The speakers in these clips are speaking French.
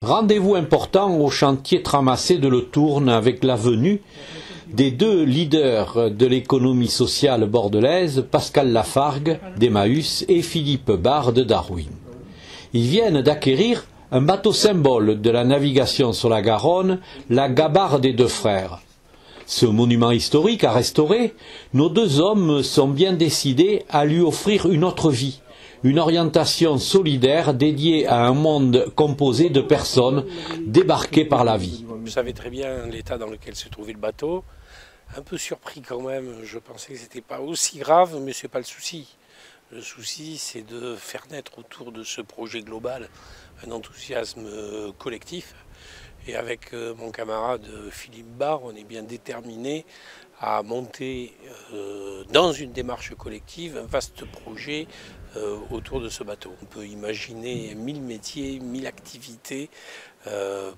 Rendez-vous important au chantier Tramassé de Le Tourne avec la venue des deux leaders de l'économie sociale bordelaise, Pascal Lafargue d'Emmaüs et Philippe Barre de Darwin. Ils viennent d'acquérir un bateau symbole de la navigation sur la Garonne, la Gabarre des Deux Frères. Ce monument historique à restaurer, nos deux hommes sont bien décidés à lui offrir une autre vie, une orientation solidaire dédiée à un monde composé de personnes débarquées par la vie. Je savais très bien l'état dans lequel se trouvait le bateau, un peu surpris quand même, je pensais que ce n'était pas aussi grave, mais ce n'est pas le souci. Le souci, c'est de faire naître autour de ce projet global un enthousiasme collectif. Et avec mon camarade Philippe Barre, on est bien déterminé à monter dans une démarche collective un vaste projet autour de ce bateau. On peut imaginer 1000 métiers, 1000 activités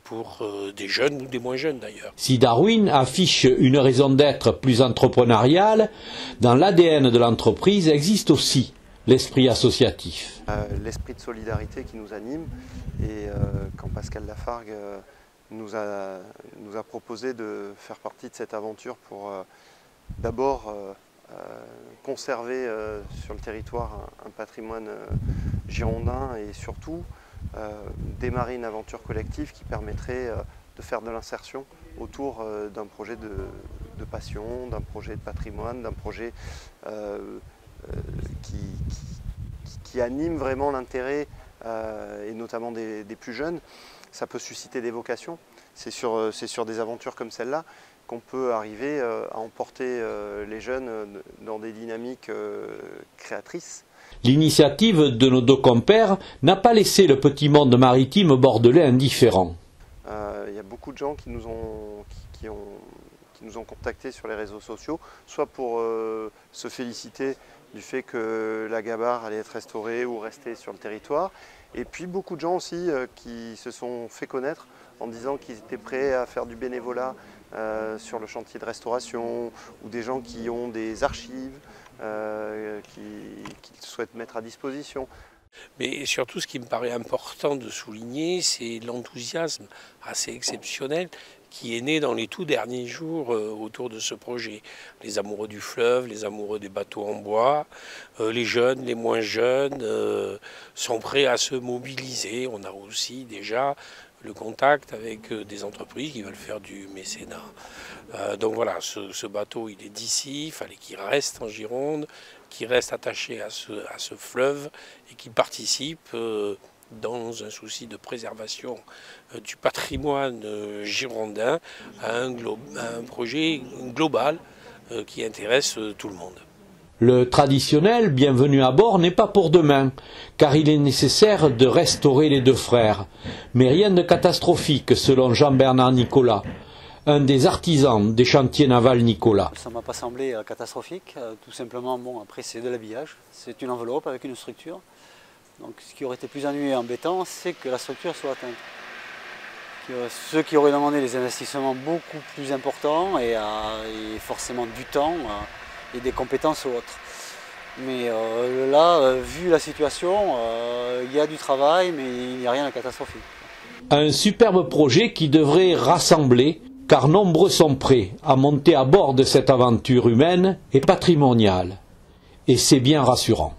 pour des jeunes ou des moins jeunes d'ailleurs. Si Darwin affiche une raison d'être plus entrepreneuriale, dans l'ADN de l'entreprise existe aussi l'esprit associatif. L'esprit de solidarité qui nous anime, et quand Pascal Lafargue nous a proposé de faire partie de cette aventure pour d'abord conserver sur le territoire un patrimoine girondin et surtout démarrer une aventure collective qui permettrait de faire de l'insertion autour d'un projet de passion, d'un projet de patrimoine, d'un projet qui anime vraiment l'intérêt et notamment des plus jeunes. Ça peut susciter des vocations. C'est sur des aventures comme celle-là qu'on peut arriver à emporter les jeunes dans des dynamiques créatrices. L'initiative de nos deux compères n'a pas laissé le petit monde maritime bordelais indifférent. Il y a beaucoup de gens qui nous ont contactés sur les réseaux sociaux, soit pour se féliciter du fait que la Gabarre allait être restaurée ou rester sur le territoire, et puis beaucoup de gens aussi qui se sont fait connaître en disant qu'ils étaient prêts à faire du bénévolat sur le chantier de restauration, ou des gens qui ont des archives qu'ils souhaitent mettre à disposition. Mais surtout, ce qui me paraît important de souligner, c'est l'enthousiasme assez exceptionnel qui est né dans les tout derniers jours autour de ce projet. Les amoureux du fleuve, les amoureux des bateaux en bois, les jeunes, les moins jeunes sont prêts à se mobiliser. On a aussi déjà le contact avec des entreprises qui veulent faire du mécénat. Donc voilà, ce bateau, il est d'ici, il fallait qu'il reste en Gironde, qu'il reste attaché à ce fleuve et qu'il participe dans un souci de préservation du patrimoine girondin à un projet global qui intéresse tout le monde. Le traditionnel bienvenue à bord n'est pas pour demain, car il est nécessaire de restaurer les deux frères. Mais rien de catastrophique selon Jean-Bernard Nicolas, un des artisans des chantiers navals Nicolas. Ça ne m'a pas semblé catastrophique, tout simplement, bon, après c'est de l'habillage, c'est une enveloppe avec une structure. Donc ce qui aurait été plus ennuyeux et embêtant, c'est que la structure soit atteinte. Ce qui aurait demandé des investissements beaucoup plus importants et forcément du temps et des compétences autres. Mais là, vu la situation, il y a du travail, mais il n'y a rien de catastrophique. Un superbe projet qui devrait rassembler, car nombreux sont prêts à monter à bord de cette aventure humaine et patrimoniale. Et c'est bien rassurant.